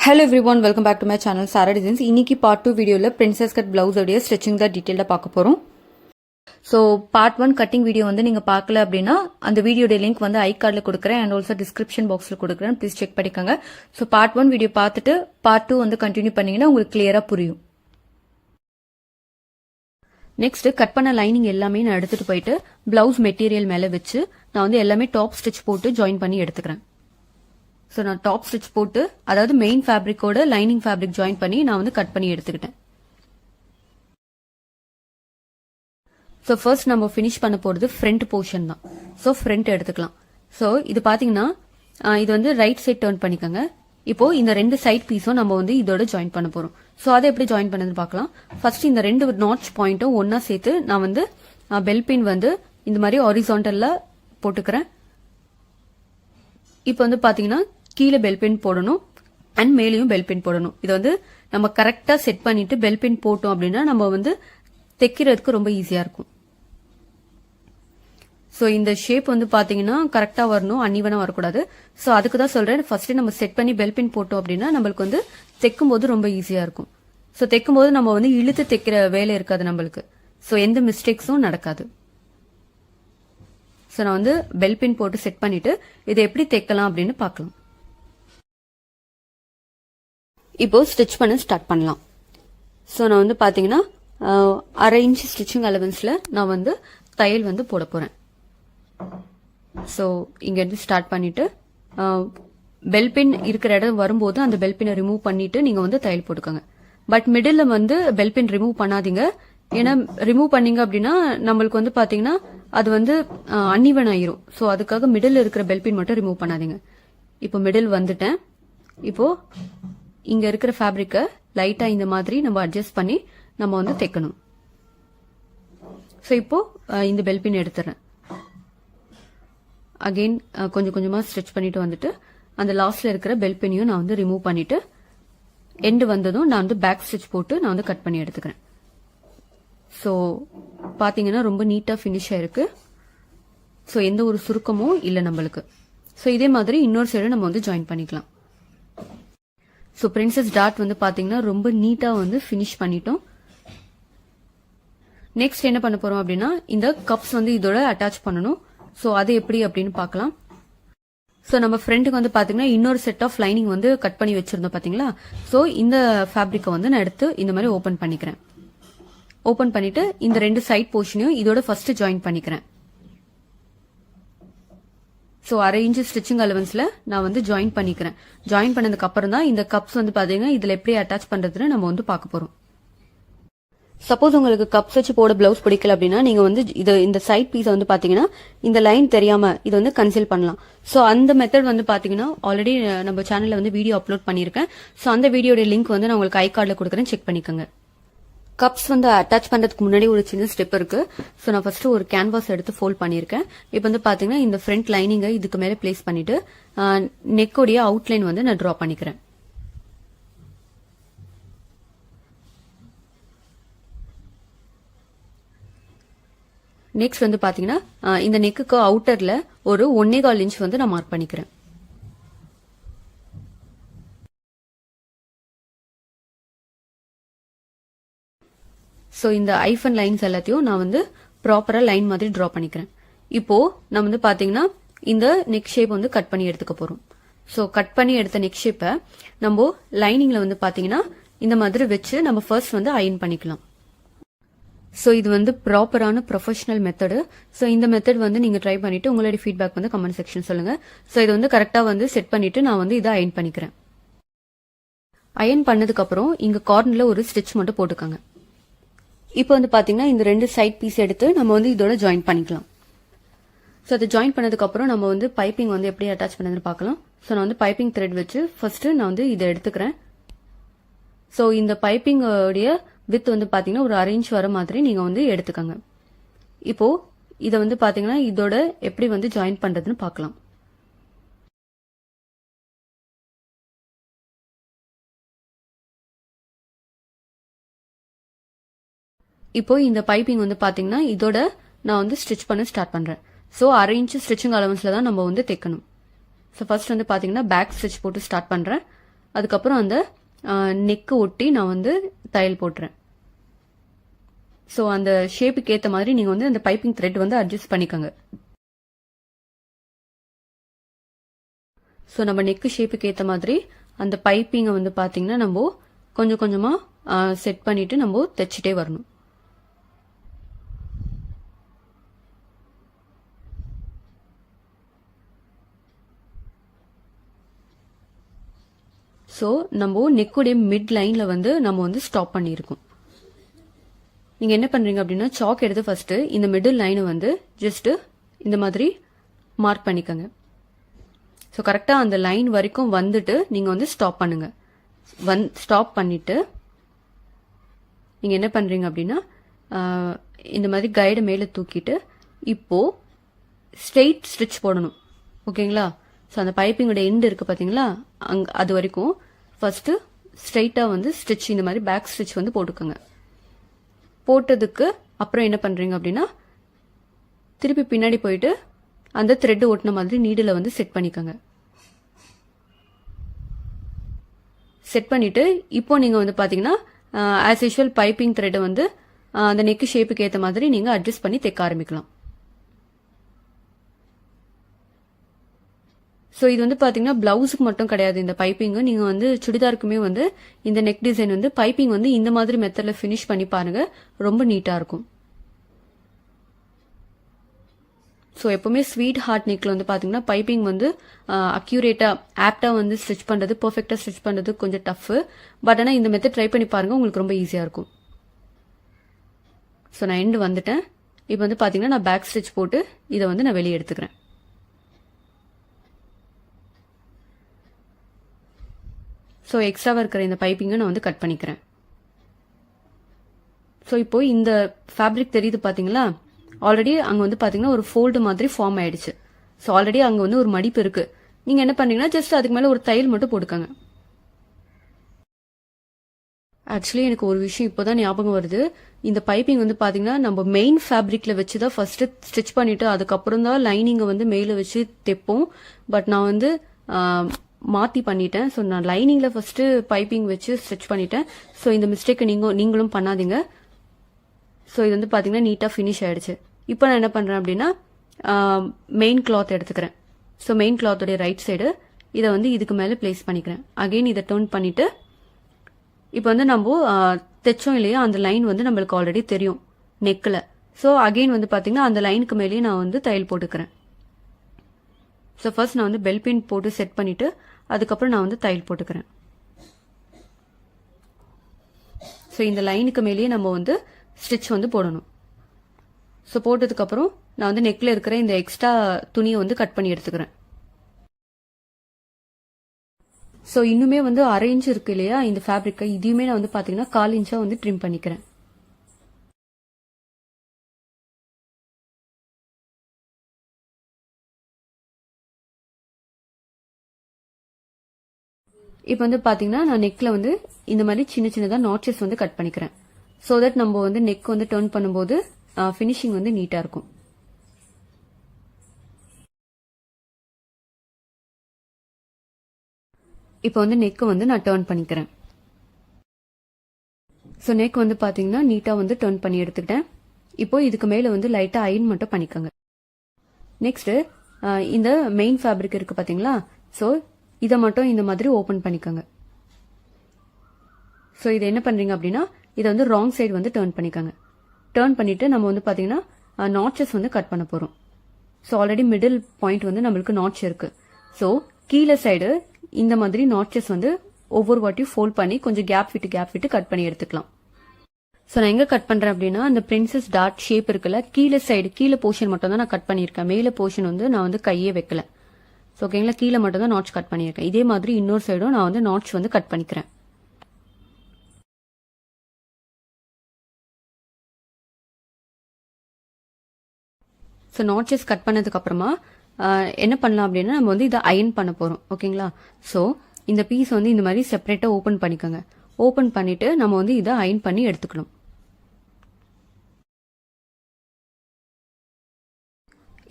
Hello everyone, welcome back to my channel Sara Designs. இன்னைக்கு part 2 வீடியோல princess cut blouse உடைய stitching தான் டீடைலா பார்க்க போறோம். So part 1 cutting வீடியோ வந்து நீங்க பார்க்கல அப்படினா அந்த வீடியோட லிங்க் வந்து ஐ கார்ட்ல கொடுக்கிறேன் and also description boxல கொடுக்கிறேன். ப்ளீஸ் செக் பண்ணிக்கங்க. So part 1 வீடியோ பார்த்துட்டு part 2 வந்து கண்டினியூ பண்ணீங்கன்னா உங்களுக்கு கிளியரா புரியும். நெக்ஸ்ட் கட் பண்ண லைனிங் எல்லாமே நான் எடுத்துட்டு போயிட்டு blouse மெட்டீரியல் மேல வச்சு நான் வந்து எல்லாமே டாப் ஸ்டிட்ச் போட்டு ஜாயின் பண்ணி எடுத்துக்கிறேன். ஸோ நான் டாப் ஸ்டிச் போட்டு அதாவது மெயின் ஃபேப்ரிக்கோட லைனிங் ஃபேப்ரிக் ஜாயின் பண்ணி நான் வந்து கட் பண்ணி எடுத்துக்கிட்டேன். ஸோ ஃபர்ஸ்ட் நம்ம ஃபினிஷ் பண்ண போறது ஃப்ரண்ட் போர்ஷன் தான். ஸோ ஃப்ரண்ட் எடுத்துக்கலாம். ஸோ இது பாத்தீங்கன்னா இது வந்து ரைட் சைட் டர்ன் பண்ணிக்கோங்க. இப்போ இந்த ரெண்டு சைட் பீஸும் நம்ம வந்து இதோட ஜாயின் பண்ண போறோம். ஸோ அதை எப்படி ஜாயின் பண்ணதுன்னு பார்க்கலாம். ஃபர்ஸ்ட் இந்த ரெண்டு நாட்ச் பாயிண்ட்டும் ஒன்னா சேர்த்து நான் வந்து பெல் பின் வந்து இந்த மாதிரி ஹாரிசான்டல்ல போட்டுக்கிறேன். இப்போ வந்து பாத்தீங்கன்னா கீழே பெல் பின் போடணும் அண்ட் மேலேயும் பெல் பின் போடணும். இது வந்து நம்ம கரெக்டா செட் பண்ணிட்டு பெல் பின் போட்டோம் அப்படின்னா நம்ம வந்து தைக்கிறதுக்கு ரொம்ப ஈஸியா இருக்கும். ஸோ இந்த ஷேப் வந்து பாத்தீங்கன்னா கரெக்டா வரணும், அன்இவனா வரக்கூடாது. ஸோ அதுக்கு தான் சொல்றேன், ஃபர்ஸ்ட் நம்ம செட் பண்ணி பெல் பின் போட்டோம் அப்படின்னா நம்மளுக்கு வந்து தைக்கும் போது ரொம்ப ஈஸியா இருக்கும். ஸோ தைக்கும் போது நம்ம வந்து இழுத்து தைக்கிற வேலை இருக்காது நம்மளுக்கு. ஸோ எந்த மிஸ்டேக்ஸும் நடக்காது. ஸோ நான் வந்து பெல் பின் போட்டு செட் பண்ணிட்டு இதை எப்படி தைக்கலாம் அப்படின்னு பார்க்கலாம். இப்போ ஸ்டிச் பண்ண ஸ்டார்ட் பண்ணலாம். ஸோ நான் வந்து பாத்தீங்கன்னா 1/2 இன்ச் ஸ்டிச்சிங் அலவன்ஸ்ல நான் வந்து தையல் வந்து போட போறேன். ஸோ இங்க இருந்து ஸ்டார்ட் பண்ணிட்டு பெல் பின் இருக்கிற இடம் வரும்போது அந்த பெல் பின்னை ரிமூவ் பண்ணிட்டு நீங்க வந்து தையல் போட்டுக்கோங்க. பட் மிடில் வந்து பெல் பின் ரிமூவ் பண்ணாதீங்க. ஏன்னா ரிமூவ் பண்ணீங்க அப்படின்னா நம்மளுக்கு வந்து பாத்தீங்கன்னா அது வந்து அன்இவன் ஆயிரும். ஸோ அதுக்காக மிடில் இருக்கிற பெல் பின் மட்டும் ரிமூவ் பண்ணாதீங்க. இப்போ மிடில் வந்துட்டேன். இப்போ இங்க இருக்கிற ஃபேப்ரிக்க லைட்டா இந்த மாதிரி நம்ம அட்ஜஸ்ட் பண்ணி நம்ம வந்து தைக்கணும். ஸோ இப்போ இந்த பெல் பின் எடுத்துறேன். அகெயின் கொஞ்சம் கொஞ்சமா ஸ்ட்ரெச் பண்ணிட்டு வந்துட்டு அந்த லாஸ்ட்ல இருக்கிற பெல் பின்னையும் நான் வந்து ரிமூவ் பண்ணிட்டு எண்டு வந்ததும் நான் வந்து பேக் ஸ்டிச் போட்டு நான் வந்து கட் பண்ணி எடுத்துக்கிறேன். ஸோ பாத்தீங்கன்னா ரொம்ப நீட்டா ஃபினிஷ் ஆயிருக்கு. ஸோ எந்த ஒரு சுருக்கமும் இல்லை நம்மளுக்கு. ஸோ இதே மாதிரி இன்னொரு சைடு நம்ம வந்து ஜாயின் பண்ணிக்கலாம். ஸோ பிரின்சஸ் டாட் வந்து பாத்தீங்கன்னா ரொம்ப நீட்டா வந்து ஃபினிஷ் பண்ணிட்டோம். நெக்ஸ்ட் என்ன பண்ண போறோம் அப்படின்னா இந்த கப்ஸ் வந்து இதோட அட்டாச் பண்ணணும். ஸோ அது எப்படி அப்படின்னு பார்க்கலாம். ஸோ நம்ம ஃப்ரண்ட்டுக்கு வந்து பாத்தீங்கன்னா இன்னொரு செட் ஆஃப் லைனிங் வந்து கட் பண்ணி வச்சிருந்தோம் பாத்தீங்களா. ஸோ இந்த ஃபேப்ரிக்கை வந்து நான் எடுத்து இந்த மாதிரி ஓபன் பண்ணிக்கிறேன். ஓபன் பண்ணிட்டு இந்த ரெண்டு சைட் போர்ஷனையும் இதோட ஃபர்ஸ்ட் ஜாயின் பண்ணிக்கிறேன். ஸோ 1/2 இன்ச் ஸ்டிச்சிங் அலவன்ஸ்ல நான் வந்து ஜாயின் பண்ணிக்கிறேன். ஜாயின் பண்ணதுக்கு அப்புறம் தான் இந்த கப்ஸ் வந்து பாத்தீங்கன்னா இதுல எப்படி அட்டாச் பண்றதுன்னு நம்ம வந்து பார்க்க போறோம். சப்போஸ் உங்களுக்கு கப்ஸ் வச்சு போட பிளவுஸ் பிடிக்கல அப்படின்னா நீங்க வந்து இந்த சைட் பீஸ் வந்து பாத்தீங்கன்னா இந்த லைன் தெரியாம இது வந்து கன்சீல் பண்ணலாம். ஸோ அந்த மெத்தட் வந்து பாத்தீங்கன்னா ஆல்ரெடி நம்ம சேனல்ல வந்து வீடியோ அப்லோட் பண்ணிருக்கேன். ஸோ அந்த வீடியோட லிங்க் வந்து நான் உங்களுக்கு ஐ கார்ட்ல கொடுக்குறேன், செக் பண்ணிக்கோங்க. கப்ஸ் வந்து அட்டாச் பண்றதுக்கு முன்னாடி ஒரு சின்ன ஸ்டெப் இருக்கு. ஸோ நான் ஃபர்ஸ்ட் ஒரு கேன்வாஸ் எடுத்து ஃபோல்ட் பண்ணிருக்கேன். இப்போ வந்து பாத்தீங்கன்னா இந்த ஃப்ரண்ட் லைனிங்கை இதுக்கு மேல பிளேஸ் பண்ணிட்டு நெக்கோடைய அவுட்லைன் வந்து நான் டிரா பண்ணிக்கிறேன். நெக்ஸ்ட் வந்து பாத்தீங்கன்னா இந்த நெக்குக்கு அவுட்டர்ல ஒரு 1.25 இன்ச் வந்து நான் மார்க் பண்ணிக்கிறேன். ஸோ இந்த ஐஃபன் லைன்ஸ் எல்லாத்தையும் நான் வந்து ப்ராப்பரா லைன் மாதிரி டிரா பண்ணிக்கிறேன். இப்போ நம்ம வந்து பாத்தீங்கன்னா இந்த நெக் ஷேப் வந்து கட் பண்ணி எடுத்துக்க போறோம். ஸோ கட் பண்ணி எடுத்த நெக் ஷேப்பை நம்ம லைனிங்ல வந்து பாத்தீங்கன்னா இந்த மாதிரி வச்சு நம்ம ஃபர்ஸ்ட் வந்து அயன் பண்ணிக்கலாம். ஸோ இது வந்து ப்ராப்பரான ப்ரொஃபஷனல் மெத்தடு. ஸோ இந்த மெத்தட் வந்து நீங்க ட்ரை பண்ணிட்டு உங்களுடைய ஃபீட்பேக் வந்து கமெண்ட் செக்ஷன் சொல்லுங்க. ஸோ இது வந்து கரெக்டா வந்து செட் பண்ணிட்டு நான் வந்து இதை அயன் பண்ணிக்கிறேன். அயன் பண்ணதுக்கு அப்புறம் இங்க கார்னர்ல ஒரு ஸ்டிச் மட்டும் போட்டுக்கோங்க. இப்போ வந்து பாத்தீங்கன்னா இந்த ரெண்டு சைட் பீஸ் எடுத்து நம்ம வந்து இதோட ஜாயின் பண்ணிக்கலாம். ஸோ அதை ஜாயின் பண்ணதுக்கு அப்புறம் நம்ம வந்து பைப்பிங் வந்து எப்படி அட்டாச் பண்ணதுன்னு பார்க்கலாம். ஸோ நான் வந்து பைப்பிங் த்ரெட் வச்சு ஃபர்ஸ்ட் நான் வந்து இதை எடுத்துக்கிறேன். ஸோ இந்த பைப்பிங் உடைய வித் வந்து பாத்தீங்கன்னா ஒரு 1/2 இன்ச் வர மாதிரி நீங்க வந்து எடுத்துக்கோங்க. இப்போ இதை வந்து பாத்தீங்கன்னா இதோட எப்படி வந்து ஜாயின் பண்றதுன்னு பார்க்கலாம். இப்போ இந்த பைப்பிங் வந்து பாத்தீங்கன்னா இதோட நான் வந்து ஸ்டிச் பண்ண ஸ்டார்ட் பண்றேன். ஸோ 1/2 இன்ச் ஸ்டிச்சிங் அலவன்ஸ்ல தான் நம்ம வந்து தைக்கணும். ஸோ ஃபர்ஸ்ட் வந்து பாத்தீங்கன்னா பேக் ஸ்டிச் போட்டு ஸ்டார்ட் பண்றேன். அதுக்கப்புறம் அந்த நெக்கு ஒட்டி நான் வந்து தையல் போட்டுறேன். ஸோ அந்த ஷேப்புக்கு ஏற்ற மாதிரி நீங்கள் வந்து அந்த பைப்பிங் த்ரெட் வந்து அட்ஜஸ்ட் பண்ணிக்கோங்க. ஸோ நம்ம நெக்கு ஷேப்புக்கு ஏற்ற மாதிரி அந்த பைப்பிங்கை வந்து பார்த்தீங்கன்னா நம்ம கொஞ்சம் கொஞ்சமாக செட் பண்ணிட்டு நம்ம தைச்சிட்டே வரணும். ஸோ நம்ம நெக்குடைய மிட் லைன்ல வந்து நம்ம வந்து ஸ்டாப் பண்ணியிருக்கோம். நீங்க என்ன பண்றீங்க அப்படின்னா சாக் எடுத்து ஃபர்ஸ்ட் இந்த மிடில் லைனை வந்து ஜஸ்ட் இந்த மாதிரி மார்க் பண்ணிக்கோங்க. ஸோ கரெக்டாக அந்த லைன் வரைக்கும் வந்துட்டு நீங்கள் வந்து ஸ்டாப் பண்ணுங்க. ஸ்டாப் பண்ணிட்டு நீங்கள் என்ன பண்ணுறீங்க அப்படின்னா இந்த மாதிரி கைடை மேலே தூக்கிட்டு இப்போ ஸ்ட்ரெயிட் ஸ்டிச் போடணும். ஓகேங்களா? ஸோ அந்த பைப்பிங்கோட எண்டு இருக்குது பார்த்தீங்களா, அது வரைக்கும் ஃபர்ஸ்ட் ஸ்ட்ரெயிட்டாக வந்து ஸ்டிச் இந்த மாதிரி பேக் ஸ்டிச் வந்து போட்டுக்கோங்க. போட்டதுக்கு அப்புறம் என்ன பண்ணுறீங்க அப்படின்னா திருப்பி பின்னாடி போயிட்டு அந்த த்ரெட் ஒட்டின மாதிரி நீடில் வந்து செட் பண்ணிக்கோங்க. செட் பண்ணிட்டு இப்போ நீங்கள் வந்து பார்த்தீங்கன்னா ஆஸ் யூஷுவல் பைப்பிங் த்ரெட்டை வந்து அந்த நெக்கு ஷேப்புக்கு ஏற்ற மாதிரி நீங்கள் அட்ஜஸ்ட் பண்ணி தைக்க ஆரம்பிக்கலாம். ஸோ இது வந்து பார்த்தீங்கன்னா பிளவுஸுக்கு மட்டும் கிடையாது இந்த பைப்பிங்கு, நீங்கள் வந்து சுடிதாருக்குமே வந்து இந்த நெக் டிசைன் வந்து பைப்பிங் வந்து இந்த மாதிரி மெத்தடில் ஃபினிஷ் பண்ணி பாருங்க, ரொம்ப நீட்டாக இருக்கும். ஸோ எப்பவுமே ஸ்வீட் ஹார்ட் நெக்கில் வந்து பார்த்தீங்கன்னா பைப்பிங் வந்து அக்யூரேட்டாக ஆப்டாக வந்து ஸ்டிச் பண்ணுறது, பர்ஃபெக்டாக ஸ்டிச் பண்ணுறது கொஞ்சம் டஃப்பு. பட் ஆனால் இந்த மெத்தட் ட்ரை பண்ணி பாருங்கள், உங்களுக்கு ரொம்ப ஈஸியாக இருக்கும். ஸோ நான் எண்டு வந்துட்டேன். இப்போ வந்து பார்த்தீங்கன்னா நான் பேக் ஸ்டிச் போட்டு இதை வந்து நான் வெளியே எடுத்துக்கிறேன். ஸோ எக்ஸ்ட்ராவாக இருக்கிற இந்த பைப்பிங்கை நான் வந்து கட் பண்ணிக்கிறேன். ஸோ இப்போ இந்த ஃபேப்ரிக் தெரியுது பார்த்தீங்களா, ஆல்ரெடி அங்கே வந்து பார்த்தீங்கன்னா ஒரு ஃபோல்டு மாதிரி ஃபார்ம் ஆயிடுச்சு. ஸோ ஆல்ரெடி அங்கே வந்து ஒரு மடிப்பு இருக்கு. நீங்கள் என்ன பண்ணீங்கன்னா ஜஸ்ட் அதுக்கு மேலே ஒரு தையல் மட்டும் போட்டுக்கோங்க. ஆக்சுவலி எனக்கு ஒரு விஷயம் இப்போதான் ஞாபகம் வருது. இந்த பைப்பிங் வந்து பார்த்தீங்கன்னா நம்ம மெயின் ஃபேப்ரிக்ல வச்சு தான் ஃபர்ஸ்ட் ஸ்டிச் பண்ணிட்டு அதுக்கப்புறம் தான் லைனிங்கை வந்து மேலே வச்சு தைப்போம். பட் நான் வந்து மாற்றி பண்ணிட்டேன். ஸோ நான் லைனிங்கில் ஃபர்ஸ்ட் பைப்பிங் வச்சு ஸ்டிச் பண்ணிட்டேன். ஸோ இந்த மிஸ்டேக்கை நீங்களும் பண்ணாதீங்க. ஸோ இது வந்து பார்த்தீங்கன்னா நீட்டாக ஃபினிஷ் ஆயிடுச்சு. இப்போ நான் என்ன பண்ணுறேன் அப்படின்னா மெயின் கிளாத் எடுத்துக்கிறேன். ஸோ மெயின் கிளாத்தோடைய ரைட் சைடு இதை வந்து இதுக்கு மேலே பிளேஸ் பண்ணிக்கிறேன். அகெயின் இதை டர்ன் பண்ணிட்டு இப்போ வந்து நம்ம தைச்சோம் இல்லையா, அந்த லைன் வந்து நம்மளுக்கு ஆல்ரெடி தெரியும் நெக்கில். ஸோ அகெயின் வந்து பார்த்தீங்கன்னா அந்த லைனுக்கு மேலேயே நான் வந்து தையல் போட்டுக்கிறேன். ஸோ ஃபர்ஸ்ட் நான் வந்து பெல் பின் போட்டு செட் பண்ணிட்டு அதுக்கப்புறம் நான் வந்து தையல் போட்டுக்கிறேன். ஸோ இந்த லைனுக்கு மேலேயே நம்ம வந்து ஸ்டிச் வந்து போடணும். ஸோ போட்டதுக்கப்புறம் நான் வந்து நெக்கில் இருக்கிற இந்த எக்ஸ்ட்ரா துணியை வந்து கட் பண்ணி எடுத்துக்கிறேன். ஸோ இன்னுமே வந்து 1/2 இன்ச் இருக்கு இல்லையா இந்த ஃபேப்ரிக்கை, இதையுமே நான் வந்து பார்த்தீங்கன்னா 1/4 இன்ச்சாக வந்து ட்ரிம் பண்ணிக்கிறேன். இப்போ வந்து பார்த்தீங்கன்னா நான் நெக்கில் வந்து இந்த மாதிரி சின்ன சின்னதாக நாட்சஸ் வந்து கட் பண்ணிக்கிறேன். ஸோ தட் நம்ம வந்து நெக் வந்து டர்ன் பண்ணும்போது ஃபினிஷிங் வந்து நீட்டாக இருக்கும். இப்போ வந்து நெக் வந்து நான் டர்ன் பண்ணிக்கிறேன். ஸோ நெக் வந்து பார்த்தீங்கன்னா நீட்டாக வந்து டர்ன் பண்ணி எடுத்துக்கிட்டேன். இப்போ இதுக்கு மேலே வந்து லைட்டாக அயன் மட்டும் பண்ணிக்கோங்க. நெக்ஸ்ட் இந்த மெயின் ஃபேப்ரிக் இருக்கு பார்த்தீங்களா, ஸோ இதை மட்டும் இந்த மாதிரி ஓப்பன் பண்ணிக்கோங்க. ஸோ இதை என்ன பண்ணுறீங்க அப்படின்னா இதை வந்து ராங் சைடு வந்து டர்ன் பண்ணிக்கோங்க. டர்ன் பண்ணிட்டு நம்ம வந்து பார்த்தீங்கன்னா நாட்சஸ் வந்து கட் பண்ண போகிறோம். ஸோ ஆல்ரெடி மிடில் பாயிண்ட் வந்து நம்மளுக்கு நாட்ச் இருக்கு. ஸோ கீழே சைடு இந்த மாதிரி நாட்சஸ் வந்து ஒவ்வொரு வாட்டியும் ஃபோல்ட் பண்ணி கொஞ்சம் கேப் விட்டு கட் பண்ணி எடுத்துக்கலாம். ஸோ நான் எங்கே கட் பண்ணுறேன் அப்படின்னா அந்த பிரின்சஸ் டாட் ஷேப் இருக்குல்ல, கீழே போர்ஷன் மட்டும் தான் நான் கட் பண்ணியிருக்கேன். மேலே போர்ஷன் வந்து நான் வந்து கையே வைக்கல. ஸோ ஓகேங்களா, கீழே மட்டும் தான் நாட்ச் கட் பண்ணியிருக்கேன். இதே மாதிரி இன்னொரு சைடும் நான் வந்து நாட்ச் வந்து கட் பண்ணிக்கிறேன். ஸோ நாட்சஸ் கட் பண்ணதுக்கு அப்புறமா என்ன பண்ணலாம் அப்படின்னா நம்ம வந்து இதை அயன் பண்ண போகிறோம். ஓகேங்களா, ஸோ இந்த பீஸ் வந்து இந்த மாதிரி செப்பரேட்டாக ஓப்பன் பண்ணிக்கோங்க. ஓப்பன் பண்ணிட்டு நம்ம வந்து இதை அயன் பண்ணி எடுத்துக்கணும்.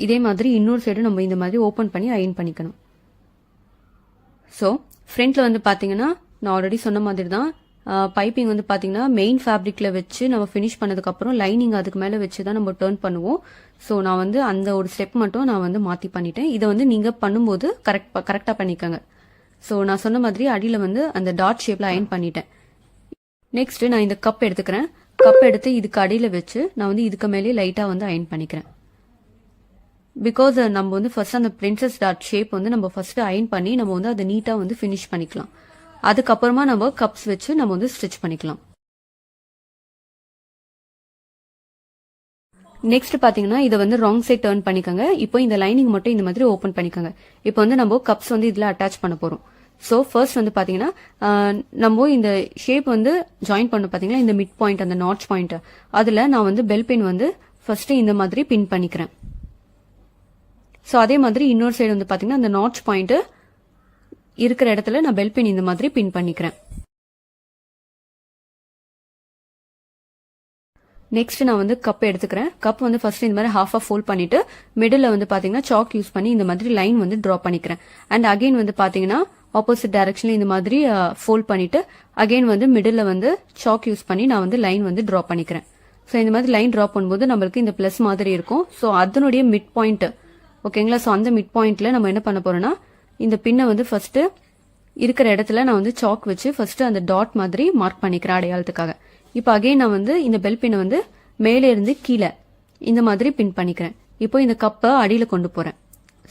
இதே மாதிரி இன்னொரு சைடு நம்ம இந்த மாதிரி ஓப்பன் பண்ணி அயன் பண்ணிக்கணும். ஸோ ஃப்ரண்ட்ல வந்து பாத்தீங்கன்னா நான் ஆல்ரெடி சொன்ன மாதிரி தான் பைப்பிங் வந்து பாத்தீங்கன்னா மெயின் ஃபேப்ரிக்ல வச்சு நம்ம ஃபினிஷ் பண்ணதுக்கு அப்புறம் லைனிங் அதுக்கு மேல வச்சு தான் நம்ம டர்ன் பண்ணுவோம். ஸோ நான் வந்து அந்த ஒரு ஸ்டெப் மட்டும் நான் வந்து மாத்தி பண்ணிட்டேன். இதை வந்து நீங்க பண்ணும்போது கரெக்டா பண்ணிக்கோங்க. ஸோ நான் சொன்ன மாதிரி அடியில வந்து அந்த டாட் ஷேப்ல அயன் பண்ணிட்டேன். நெக்ஸ்ட் நான் இந்த கப் எடுத்துக்கிறேன். கப் எடுத்து இதுக்கு அடியில வச்சு நான் வந்து இதுக்கு மேலே லைட்டா வந்து அயன் பண்ணிக்கிறேன். பிகாஸ் நம்ம வந்து ஃபர்ஸ்ட் அந்த பிரின்சஸ் டாட் ஷேப் வந்து நம்ம ஃபர்ஸ்ட் அயன் பண்ணி நம்ம வந்து அதை நீட்டா வந்து ஃபினிஷ் பண்ணிக்கலாம். அதுக்கப்புறமா நம்ம கப்ஸ் வச்சு நம்ம வந்து ஸ்டிச் பண்ணிக்கலாம். நெக்ஸ்ட் பாத்தீங்கன்னா இதை வந்து ராங் சைட் டர்ன் பண்ணிக்கோங்க. இப்போ இந்த லைனிங் மட்டும் இந்த மாதிரி ஓபன் பண்ணிக்கோங்க. இப்போ வந்து நம்ம கப்ஸ் வந்து இதுல அட்டாச் பண்ண போறோம். ஸோ ஃபர்ஸ்ட் வந்து பாத்தீங்கன்னா நம்ம இந்த ஷேப் வந்து ஜாயின் பண்ண பாத்தீங்கன்னா இந்த மிட் பாயிண்ட் அந்த நாட்ச் பாயிண்ட் அதுல நான் வந்து பெல் பின் வந்து ஃபர்ஸ்ட் இந்த மாதிரி பின் பண்ணிக்கிறேன். ஸோ அதே மாதிரி இன்னொரு சைடு வந்து பாத்தீங்கன்னா அந்த நாட்ச் பாயிண்ட் இருக்கிற இடத்துல நான் பெல் பின் இந்த மாதிரி பின் பண்ணிக்கிறேன். நெக்ஸ்ட் நான் வந்து கப் எடுத்துக்கிறேன். கப் வந்து ஃபர்ஸ்ட் இந்த மாதிரி ஹாஃபா ஃபோல்ட் பண்ணிட்டு மிடில் வந்து பாத்தீங்கன்னா சாக் யூஸ் பண்ணி இந்த மாதிரி லைன் வந்து டிரா பண்ணிக்கிறேன். அண்ட் அகைன் வந்து பாத்தீங்கன்னா ஆப்போசிட் டைரக்ஷன்ல இந்த மாதிரி ஃபோல்ட் பண்ணிட்டு அகைன் வந்து மிடில் வந்து சாக் யூஸ் பண்ணி நான் வந்து லைன் வந்து டிரா பண்ணிக்கிறேன். ஸோ இந்த மாதிரி லைன் டிரா பண்ணும்போது நம்மளுக்கு இந்த பிளஸ் மாதிரி இருக்கும். ஸோ அதனுடைய மிட் பாயிண்ட் ஓகேங்களா. ஸோ அந்த மிட் பாயிண்ட்ல நம்ம என்ன பண்ண போறோம்னா இந்த பின்னை வந்து ஃபர்ஸ்ட் இருக்கிற இடத்துல நான் வந்து சாக் வச்சு ஃபர்ஸ்ட் அந்த டாட் மாதிரி மார்க் பண்ணிக்கிறேன் அடையாளத்துக்காக. இப்போ அகைன் நான் வந்து இந்த பெல் பின்னை வந்து மேலே இருந்து கீழே இந்த மாதிரி பின் பண்ணிக்கிறேன். இப்போ இந்த கப்பை அடியில கொண்டு போறேன்.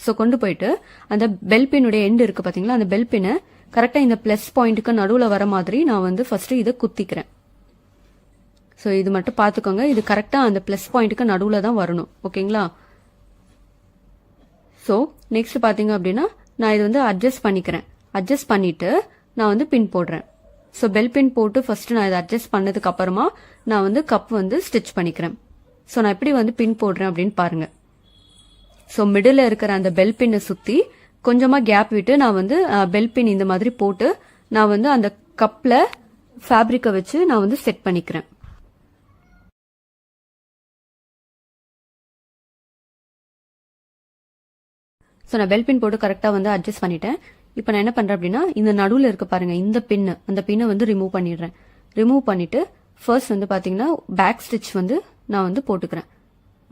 ஸோ கொண்டு போயிட்டு அந்த பெல் பின்னுடைய எண்ட் இருக்கு பாத்தீங்களா, அந்த பெல் பின்னை கரெக்டா இந்த பிளஸ் பாயிண்ட்டுக்கு நடுவுல வர மாதிரி நான் வந்து ஃபர்ஸ்ட் இதை குத்திக்கிறேன். ஸோ இது மட்டும் பாத்துக்கோங்க, இது கரெக்டா அந்த பிளஸ் பாயிண்ட்டுக்கு நடுவுல தான் வரணும். ஓகேங்களா. ஸோ நெக்ஸ்ட் பாத்தீங்க அப்படின்னா நான் இது வந்து அட்ஜஸ்ட் பண்ணிக்கிறேன். அட்ஜஸ்ட் பண்ணிட்டு நான் வந்து பின் போடுறேன். ஸோ பெல் பின் போட்டு ஃபர்ஸ்ட் நான் இதை அட்ஜஸ்ட் பண்ணதுக்கு அப்புறமா நான் வந்து கப் வந்து ஸ்டிச் பண்ணிக்கிறேன். ஸோ நான் எப்படி வந்து பின் போடுறேன் அப்படின்னு பாருங்க. ஸோ மிடில் இருக்கிற அந்த பெல் பின்னை சுத்தி கொஞ்சமா கேப் விட்டு நான் வந்து பெல் பின் இந்த மாதிரி போட்டு நான் வந்து அந்த கப்ல ஃபேப்ரிக்கை வச்சு நான் வந்து செட் பண்ணிக்கிறேன். ஸோ நான் பெல் பின் போட்டு கரெக்டா வந்து அட்ஜஸ்ட் பண்ணிட்டேன். இப்போ நான் என்ன பண்றேன் அப்படின்னா இந்த நடுவில் இருக்க பாருங்க இந்த பின்னு, அந்த பின்னை வந்து ரிமூவ் பண்ணிடுறேன். ரிமூவ் பண்ணிட்டு ஃபர்ஸ்ட் வந்து பாத்தீங்கன்னா பேக் ஸ்டிச் வந்து நான் வந்து போட்டுக்கிறேன்.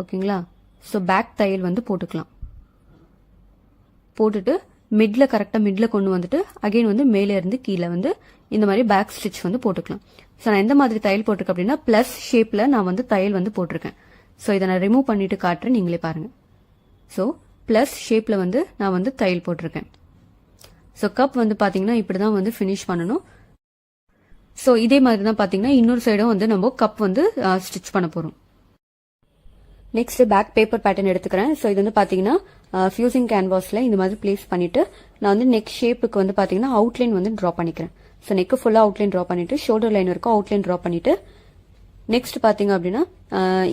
ஓகேங்களா. ஸோ பேக் தையல் வந்து போட்டுக்கலாம். போட்டுட்டு மிட்ல கரெக்டா மிட்ல கொண்டு வந்துட்டு அகைன் வந்து மேலே இருந்து கீழே வந்து இந்த மாதிரி பேக் ஸ்டிச் வந்து போட்டுக்கலாம். ஸோ நான் எந்த மாதிரி தையல் போட்டிருக்கேன் அப்படின்னா பிளஸ் ஷேப்ல நான் வந்து தையல் வந்து போட்டிருக்கேன். ஸோ இதை நான் ரிமூவ் பண்ணிட்டு காட்டுறேன், நீங்களே பாருங்க. ஸோ பிளஸ் ஷேப்ல வந்து நான் வந்து தையல் போட்டிருக்கேன். ஸோ கப் வந்து பாத்தீங்கன்னா இப்படிதான் வந்து ஃபினிஷ் பண்ணணும். ஸோ இதே மாதிரி தான் பாத்தீங்கன்னா இன்னொரு சைடும் வந்து நம்ம கப் வந்து ஸ்டிச் பண்ண போறோம். நெக்ஸ்ட் பேக் பேப்பர் பேட்டர்ன் எடுத்துக்கிறேன். ஸோ இது வந்து பாத்தீங்கன்னா ஃபியூசிங் கேன்வாஸ்ல இந்த மாதிரி பிளேஸ் பண்ணிட்டு நான் வந்து நெக் ஷேப்புக்கு வந்து பாத்தீங்கன்னா அவுட்லைன் வந்து டிரா பண்ணிக்கிறேன். ஸோ நெக் ஃபுல்லா அவுட்லைன் டிரா பண்ணிட்டு ஷோல்டர் லைன் வரைக்கும் அவுட்லைன் டிரா பண்ணிட்டு நெக்ஸ்ட் பாத்தீங்க அப்படின்னா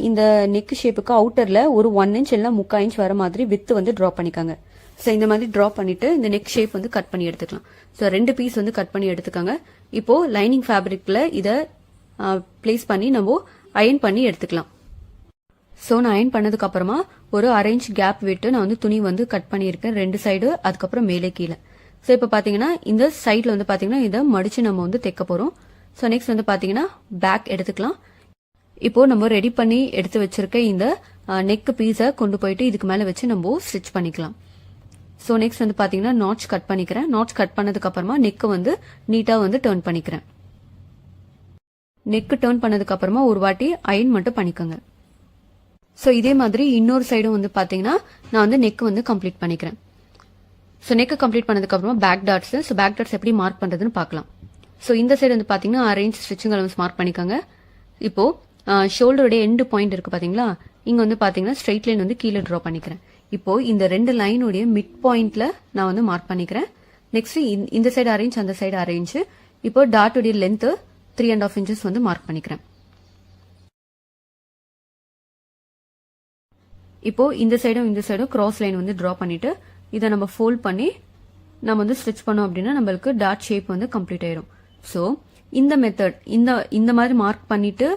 இந்த நெக் ஷேப்புக்கு அவுட்டர்ல ஒரு 1 இன்ச் இல்ல 3/4 இன்ச் வர மாதிரி வித்து வந்து டிரா பண்ணிக்காங்க. ஸோ இந்த மாதிரி டிரா பண்ணிட்டு இந்த நெக் ஷேப் வந்து கட் பண்ணி எடுத்துக்கலாம். ஸோ 2 பீஸ் வந்து கட் பண்ணி எடுத்துக்காங்க. இப்போ லைனிங் ஃபேப்ரிக்ல இதை பிளேஸ் பண்ணி நம்ம அயன் பண்ணி எடுத்துக்கலாம். ஸோ நான் அயன் பண்ணதுக்கு அப்புறமா ஒரு 1/2 இன்ச் கேப் விட்டு நான் வந்து துணி வந்து கட் பண்ணியிருக்கேன் 2 சைடு, அதுக்கப்புறம் மேலே கீழே. ஸோ இப்போ பாத்தீங்கன்னா இந்த சைட்ல வந்து பாத்தீங்கன்னா இதை மடிச்சு நம்ம வந்து தைக்க போறோம். ஸோ நெக்ஸ்ட் வந்து பாத்தீங்கன்னா பேக் எடுத்துக்கலாம். இப்போ நம்ம ரெடி பண்ணி எடுத்து வச்சிருக்க இந்த நெக் பீஸை கொண்டு போயிட்டு இதுக்கு மேல வச்சு நம்ம ஸ்டிச் பண்ணிக்கலாம். ஸோ நெக்ஸ்ட் வந்து பாத்தீங்கன்னா நாட்ச் கட் பண்ணிக்கிறேன். நாட்ச் கட் பண்ணதுக்கு அப்புறமா நெக் வந்து நீட்டா வந்து டர்ன் பண்ணிக்கிறேன். நெக் டர்ன் பண்ணதுக்கு அப்புறமா ஒரு வாட்டி அயன் மட்டும் பண்ணிக்கோங்க. ஸோ இதே மாதிரி இன்னொரு சைடும் வந்து பாத்தீங்கன்னா நான் வந்து நெக் வந்து கம்ப்ளீட் பண்ணிக்கிறேன். ஸோ நெக் கம்ப்ளீட் பண்ணதுக்கு அப்புறமா back darts. So back darts எப்படி மார்க் பண்றதுன்னு பார்க்கலாம். ஸோ இந்த சைடு வந்து பாத்தீங்கன்னா அரேஞ்ச் ஸ்டிச்சிங் அலவன்ஸ் மார்க் பண்ணிக்கோங்க. இப்போ ஷோல்டருடைய எண்டு பாயிண்ட் இருக்கு பாத்தீங்களா, இங்க வந்து பாத்தீங்கன்னா ஸ்ட்ரெயிட் லைன் வந்து கீழே டிரா பண்ணிக்கிறேன். இப்போ இந்த 2 லைனுடைய மிட் பாயிண்ட்ல நான் வந்து மார்க் பண்ணிக்கிறேன். நெக்ஸ்ட் இந்த சைடு அரேஞ்ச், அந்த சைடு அரேஞ்ச். இப்போ டாட்டுடைய லென்த் 3.5 இன்ச்சஸ் வந்து மார்க் பண்ணிக்கிறேன். இப்போ இந்த சைடும் கிராஸ் லைன் வந்து டிரா பண்ணிட்டு இதை நம்ம ஃபோல்ட் பண்ணி நம்ம வந்து ஸ்டிச் பண்ணோம் அப்படின்னா நம்மளுக்கு டாட் ஷேப் வந்து கம்ப்ளீட் ஆயிடும். ஸோ இந்த மெத்தட் இந்த மாதிரி மார்க் பண்ணிட்டு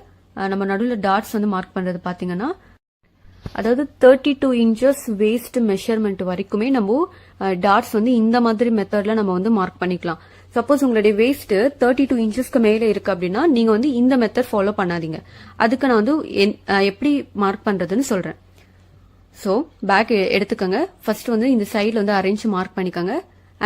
நம்ம நடுவில் டாட்ஸ் வந்து மார்க் பண்றது பாத்தீங்கன்னா அதாவது 32 இன்ச்சஸ் வேஸ்ட் மெஷர்மெண்ட் வரைக்குமே நம்ம டாட்ஸ் வந்து இந்த மாதிரி மெத்தட்ல நம்ம வந்து மார்க் பண்ணிக்கலாம். சப்போஸ் உங்களுடைய வேஸ்ட் 32 இன்ச்சஸ்க்கு மேல இருக்கு அப்படின்னா நீங்க வந்து இந்த மெத்தட் ஃபாலோ பண்ணாதீங்க. அதுக்கு நான் வந்து எப்படி மார்க் பண்றதுன்னு சொல்றேன். சோ பேக் எடுத்துக்கங்க. ஃபர்ஸ்ட் வந்து இந்த சைடுல வந்து அரேஞ்ச் மார்க் பண்ணிக்கோங்க.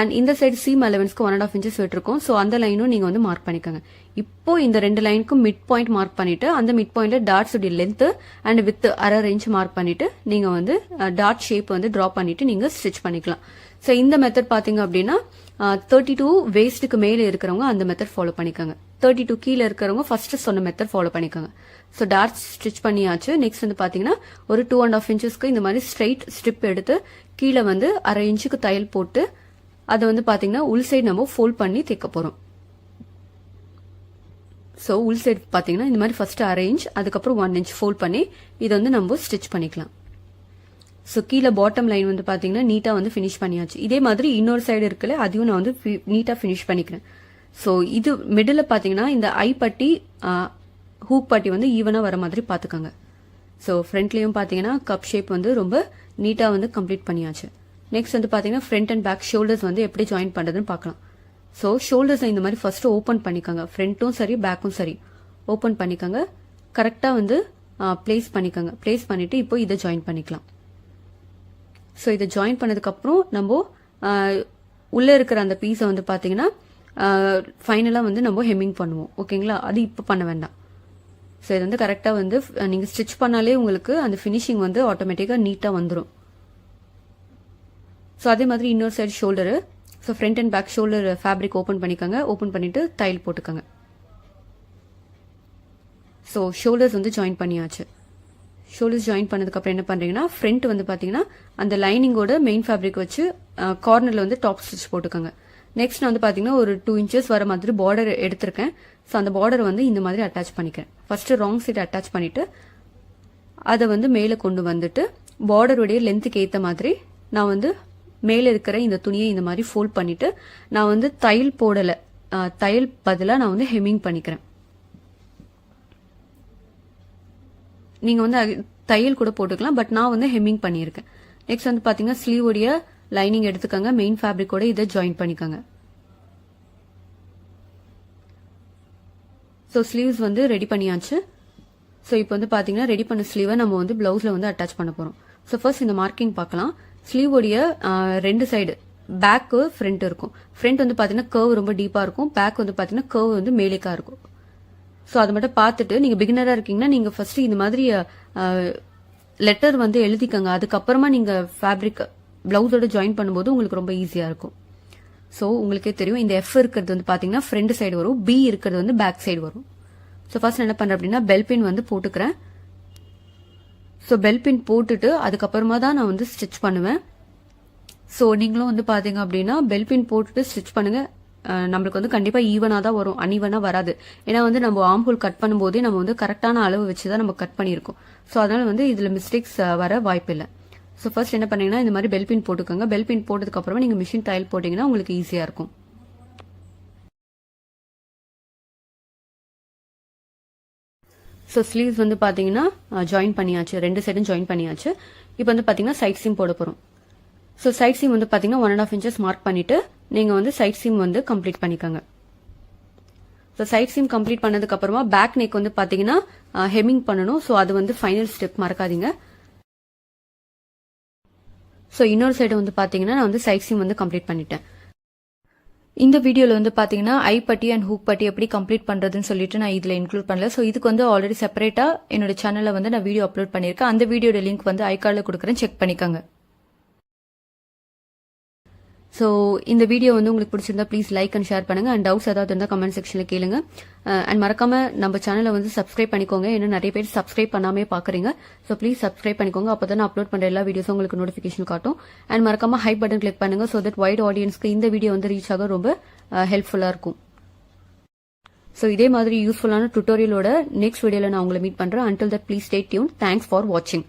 அண்ட் இந்த சைடு சீம் அலவன்ஸ்க்கு 1.5 இன்ச்சஸ் விட்டுருக்கோம். ஸோ அந்த லைனும் நீங்க வந்து மார்க் பண்ணிக்கோங்க. இப்போ இந்த 2 லைனுக்கும் மிட் பாயிண்ட் மார்க் பண்ணிட்டு அந்த மிட் பாயிண்ட்ல டாட்ஸ் உடைய லென்த் அண்ட் வித் அரை இன்ச் மார்க் பண்ணிட்டு நீங்க வந்து டாட் ஷேப் வந்து டிரா பண்ணிட்டு நீங்க ஸ்டிச் பண்ணிக்கலாம். ஸோ இந்த மெத்தட் பாத்தீங்க அப்படின்னா 32 வேஸ்ட்டுக்கு மேல இருக்கிறவங்க அந்த மெத்தட் ஃபாலோ பண்ணிக்கோங்க. 32 கீழே இருக்கிறவங்க ஃபர்ஸ்ட் சொன்ன மெத்தட் ஃபாலோ பண்ணிக்கோங்க. ஸோ டாட்ஸ் ஸ்டிச் பண்ணியாச்சு. நெக்ஸ்ட் வந்து பாத்தீங்கன்னா ஒரு 2.5 இன்ச்சஸ்க்கு இந்த மாதிரி ஸ்ட்ரைட் ஸ்ட்ரிப் எடுத்து கீழே வந்து அரை இன்ச்சுக்கு தையல் போட்டு அதை வந்து பாத்தீங்கன்னா உள் சைடு நம்ம ஃபோல்ட் பண்ணி தைக்க போறோம். சோ உள் சைடு பாத்தீங்கன்னா இந்த மாதிரி ஃபர்ஸ்ட் அரை இன்ச் அதுக்கப்புறம் 1 இன்ச் ஃபோல்ட் பண்ணி இதை வந்து நம்ம ஸ்டிச் பண்ணிக்கலாம். சோ கீழே பாட்டம் லைன் வந்து பாத்தீங்கன்னா நீட்டா வந்து பினிஷ் பண்ணியாச்சு. இதே மாதிரி இன்னொரு சைடு இருக்குல்ல அதையும் நான் வந்து நீட்டா பினிஷ் பண்ணிக்கிறேன். சோ இது மிடில் பாத்தீங்கன்னா இந்த ஐ பட்டி ஹூக் பட்டி வந்து ஈவனா வர மாதிரி பாத்துக்கோங்க. சோ ஃப்ரண்ட்லயும் பாத்தீங்கன்னா கப் ஷேப் வந்து ரொம்ப நீட்டா வந்து கம்ப்ளீட் பண்ணியாச்சு. நெக்ஸ்ட் வந்து பாத்தீங்கன்னா ஃப்ரண்ட் அண்ட் பேக் ஷோல்டர்ஸ் வந்து எப்படி ஜாயின் பண்றதுன்னு பார்க்கலாம். ஸோ ஷோல்டர்ஸ் இந்த மாதிரி ஃபர்ஸ்ட் ஓப்பன் பண்ணிக்கோங்க. ஃப்ரண்ட்டும் சரி பேக்கும் சரி ஓப்பன் பண்ணிக்கோங்க. கரெக்டா வந்து பிளேஸ் பண்ணிக்கோங்க. பிளேஸ் பண்ணிட்டு இப்போ இதை ஜாயின் பண்ணிக்கலாம். ஸோ இதை ஜாயின் பண்ணதுக்கு அப்புறம் நம்ம உள்ள இருக்கிற அந்த பீஸை வந்து பாத்தீங்கன்னா ஃபைனலா வந்து நம்ம ஹெம்மிங் பண்ணுவோம். ஓகேங்களா, அது இப்போ பண்ண வேண்டாம். ஸோ இது வந்து கரெக்டா வந்து நீங்க ஸ்டிச் பண்ணாலே உங்களுக்கு அந்த ஃபினிஷிங் வந்து ஆட்டோமேட்டிக்கா நீட்டா வந்துடும். ஸோ அதே மாதிரி இன்னொரு side shoulder. So front and back shoulder fabric open பண்ணிக்கோங்க. ஓப்பன் பண்ணிட்டு தையல் போட்டுக்கோங்க. ஸோ ஷோல்டர்ஸ் வந்து ஜாயின் பண்ணியாச்சு. ஷோல்டர்ஸ் ஜாயின் பண்ணதுக்கு அப்புறம் என்ன பண்றீங்கன்னா ஃப்ரண்ட் வந்து பாத்தீங்கன்னா அந்த லைனிங்கோட மெயின் ஃபேப்ரிக் வச்சு கார்னர்ல வந்து டாப் ஸ்டிச் போட்டுக்கோங்க. நெக்ஸ்ட் நான் வந்து பாத்தீங்கன்னா ஒரு 2 இன்ச்சஸ் வர மாதிரி பார்டர் எடுத்திருக்கேன். ஸோ அந்த பார்டர் வந்து இந்த மாதிரி அட்டாச் பண்ணிக்கிறேன். ஃபர்ஸ்ட் ராங் சைடு அட்டாச் பண்ணிட்டு அதை வந்து மேலே கொண்டு வந்துட்டு பார்டருடைய லென்த்துக்கு ஏற்ற மாதிரி நான் வந்து மேல இருக்கிற இந்த துணியை இந்த மாதிரி ஃபோல்ட் பண்ணிட்டு நான் வந்து தையல் போடல, தையல் பதிலா நான் வந்து ஹெம்மிங் பண்ணிக்கிறேன். நீங்க வந்து தையல் கூட போட்டுக்கலாம், பட் நான் வந்து ஹெம்மிங் பண்ணியிருக்கேன். நெக்ஸ்ட் வந்து பாத்தீங்கன்னா ஸ்லீவ் உடைய லைனிங் எடுத்துக்கோங்க. மெயின் ஃபேப்ரிக்கோட இதை ஜாயின் பண்ணிக்கோங்க. ஸோ ஸ்லீவ்ஸ் வந்து ரெடி பண்ணியாச்சு. ஸோ இப்போ வந்து பாத்தீங்கன்னா ரெடி பண்ண ஸ்லீவை நம்ம வந்து பிளவுஸ்ல வந்து அட்டாச் பண்ண போறோம். ஸோ ஃபர்ஸ்ட் இந்த மார்க்கிங் பார்க்கலாம். ஸ்லீவோடைய 2 சைடு பேக் ஃப்ரண்ட் இருக்கும். ஃப்ரண்ட் வந்து பாத்தீங்கன்னா கர்வ் ரொம்ப டீப்பா இருக்கும். பேக் வந்து பாத்தீங்கன்னா கர்வ் வந்து மேலேக்கா இருக்கும். ஸோ அதை மட்டும் பார்த்துட்டு நீங்க பிகினரா இருக்கீங்கன்னா நீங்க ஃபர்ஸ்ட் இந்த மாதிரி லெட்டர் வந்து எழுதிக்கங்க. அதுக்கப்புறமா நீங்க ஃபேப்ரிக் பிளவுஸோட ஜாயின் பண்ணும்போது உங்களுக்கு ரொம்ப ஈஸியா இருக்கும். ஸோ உங்களுக்கே தெரியும் இந்த எஃப் இருக்கிறது வந்து பாத்தீங்கன்னா ஃப்ரண்ட் சைடு வரும், பி இருக்கிறது வந்து பேக் சைடு வரும். ஸோ ஃபர்ஸ்ட் என்ன பண்றேன் அப்படின்னா பெல் பின் வந்து போட்டுக்கிறேன். ஸோ பெல் பின் போட்டுட்டு அதுக்கப்புறமா தான் நான் வந்து ஸ்டிச் பண்ணுவேன். ஸோ நீங்களும் வந்து பாத்தீங்க அப்படின்னா பெல் பின் போட்டுட்டு ஸ்டிச் பண்ணுங்க. நம்மளுக்கு வந்து கண்டிப்பா ஈவனா தான் வரும், அன்ஈவனா வராது. ஏன்னா வந்து நம்ம ஆர்ம் ஹோல் கட் பண்ணும்போதே நம்ம வந்து கரெக்டான அளவு வச்சுதான் நம்ம கட் பண்ணியிருக்கோம். ஸோ அதனால வந்து இதுல மிஸ்டேக்ஸ் வர வாய்ப்பு இல்லை. ஸோ ஃபர்ஸ்ட் என்ன பண்ணீங்கன்னா இந்த மாதிரி பெல் பின் போட்டுக்கோங்க. பெல் பின் போட்டதுக்கு அப்புறமா நீங்க மிஷின் தையல் போட்டீங்கன்னா உங்களுக்கு ஈஸியா இருக்கும். ஸோ ஸ்லீவ்ஸ் வந்து பாத்தீங்கன்னா ஜாயின் பண்ணியாச்சு, 2 சைடும் ஜாயின் பண்ணியாச்சு. இப்போ வந்து பாத்தீங்கன்னா சைட் சீம் போட போறோம். ஸோ சைட் சீம் வந்து பாத்தீங்கன்னா 1.5 இன்ச்சஸ் மார்க் பண்ணிட்டு நீங்க வந்து சைட் சீம் வந்து கம்ப்ளீட் பண்ணிக்கோங்க. ஸோ சைட் சீம் கம்ப்ளீட் பண்ணதுக்கு அப்புறமா பேக் நெக் வந்து பாத்தீங்கன்னா ஹெம்மிங் பண்ணணும். ஸோ அது வந்து ஃபைனல் ஸ்டெப், மறக்காதீங்க. ஸோ இன்னொரு சைடு வந்து பாத்தீங்கன்னா நான் வந்து சைட் சீம் வந்து கம்ப்ளீட் பண்ணிட்டேன். இந்த வீடியோல வந்து பாத்தீங்கன்னா ஐ பட்டி அண்ட் ஹூக் பட்டி எப்படி கம்ப்ளீட் பண்றதுன்னு சொல்லிட்டு நான் இதுல இன்க்ளூட் பண்ணல. ஸோ இதுக்கு வந்து ஆல்ரெடி செப்பரேட்டா என்னோட சேனல்ல வந்து நான் வீடியோ அப்லோட் பண்ணிருக்கேன். அந்த வீடியோட லிங்க் வந்து ஐ கார்ட்ல கொடுக்குறேன், செக் பண்ணிக்கோங்க. ஸோ இந்த வீடியோ வந்து உங்களுக்கு பிடிச்சிருந்தா ப்ளீஸ் லைக் அண்ட் ஷேர் பண்ணுங்க. அண்ட் டவுட்ஸ் ஏதாவது இருந்தால் கமெண்ட் செக்ஷன்ல கேளுங்க. அண்ட் மறக்காம நம்ம சேனலை வந்து சப்ஸ்கிரைப் பண்ணிக்கோங்க. ஏன்னா நிறைய பேர் சப்ஸ்கிரைப் பண்ணாமே பாக்குறீங்க. ஸோ ப்ளீஸ் சப்ஸ்கிரைப் பண்ணிக்கோங்க. அப்பதான் நான் அப்லோட் பண்ற எல்லா வீடியோஸும் உங்களுக்கு நோட்டிபிகேஷன் காட்டும். அண்ட் மறக்காம ஹை பட்டன் கிளிக் பண்ணுங்க. ஸோ தட் வைட் ஆடியன்ஸ்க்கு இந்த வீடியோ வந்து ரீச் ஆக ரொம்ப ஹெல்ப்ஃபுல்லா இருக்கும். ஸோ இதே மாதிரி யூஸ்ஃபுல்லான டுட்டோரியலோட நெக்ஸ்ட் வீடியோல நான் உங்களை மீட் பண்றேன். Until that please stay tune. Thanks for வாட்சிங்.